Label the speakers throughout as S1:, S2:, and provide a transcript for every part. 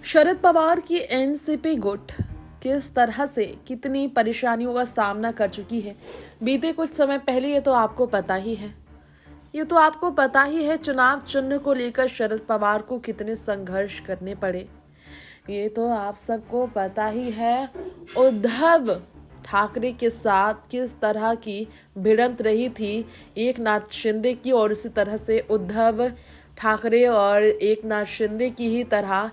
S1: शरद पवार की एनसीपी गुट किस तरह से कितनी परेशानियों का सामना कर चुकी है बीते कुछ समय पहले, ये तो आपको पता ही है। चुनाव चिन्ह को लेकर शरद पवार को कितने संघर्ष करने पड़े, ये तो आप सबको पता ही है। उद्धव ठाकरे के साथ किस तरह की भिड़ंत रही थी एकनाथ शिंदे की, और इसी तरह से उद्धव ठाकरे और एकनाथ शिंदे की ही तरह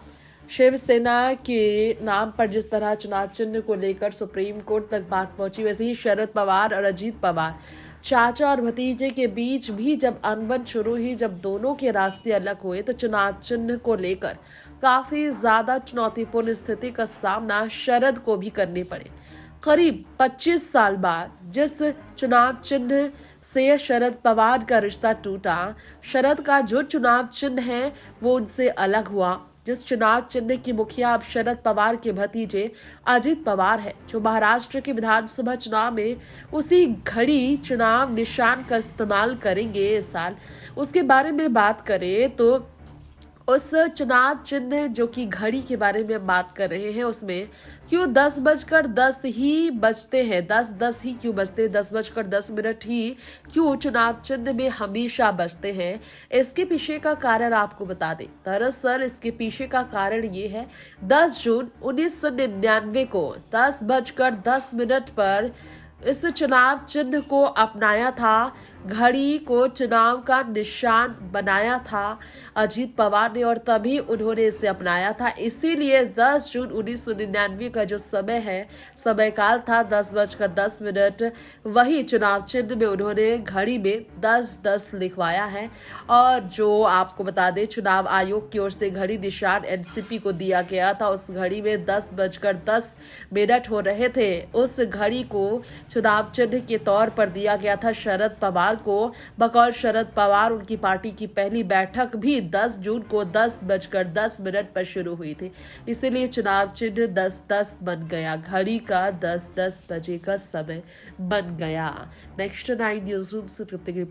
S1: शिवसेना के नाम पर जिस तरह चुनाव चिन्ह को लेकर सुप्रीम कोर्ट तक बात पहुंची, वैसे ही शरद पवार और अजीत पवार चाचा और भतीजे के बीच भी जब अनबन शुरू हुई, जब दोनों के रास्ते अलग हुए, तो चुनाव चिन्ह को लेकर काफी ज्यादा चुनौतीपूर्ण स्थिति का सामना शरद को भी करने पड़े। करीब 25 साल बाद जिस चुनाव चिन्ह से शरद पवार का रिश्ता टूटा, शरद का जो चुनाव चिन्ह है वो उनसे अलग हुआ। जिस चुनाव चिन्ह की मुखिया अब शरद पवार के भतीजे अजीत पवार है, जो महाराष्ट्र के विधानसभा चुनाव में उसी घड़ी चुनाव निशान का इस्तेमाल करेंगे इस साल, उसके बारे में बात करें तो उस चुनाव चिन्ह जो कि घड़ी के बारे में बात कर रहे हैं, उसमें क्यों 10:10 ही बजते हैं, 10:10 ही क्यों बजते, 10:10 ही क्यों चुनाव चिन्ह में हमेशा बजते हैं, इसके पीछे का कारण आपको बता दें। दरअसल इसके पीछे का कारण ये है, 10 जून 1999 को 10:10 पर इस चुनाव चिन्ह को अपनाया था, घड़ी को चुनाव का निशान बनाया था अजीत पवार ने, और तभी उन्होंने इसे अपनाया था। इसीलिए 10 जून 1999 का जो समय है, समय काल था 10:10, वही चुनाव चिन्ह में उन्होंने घड़ी में 10:10 लिखवाया है। और जो आपको बता दें, चुनाव आयोग की ओर से घड़ी निशान एनसीपी को दिया गया था। उस घड़ी में 10:10 हो रहे थे। उस घड़ी को चुनाव चिन्ह के तौर पर दिया गया था शरद पवार को। बकौल शरद पवार, उनकी पार्टी की पहली बैठक भी 10 जून को 10:10 पर शुरू हुई थी। इसीलिए चुनाव चिन्ह 10:10 बन गया, घड़ी का 10:10 बजे का समय बन गया। नेक्स्ट 9 न्यूज रूम से रिपोर्ट।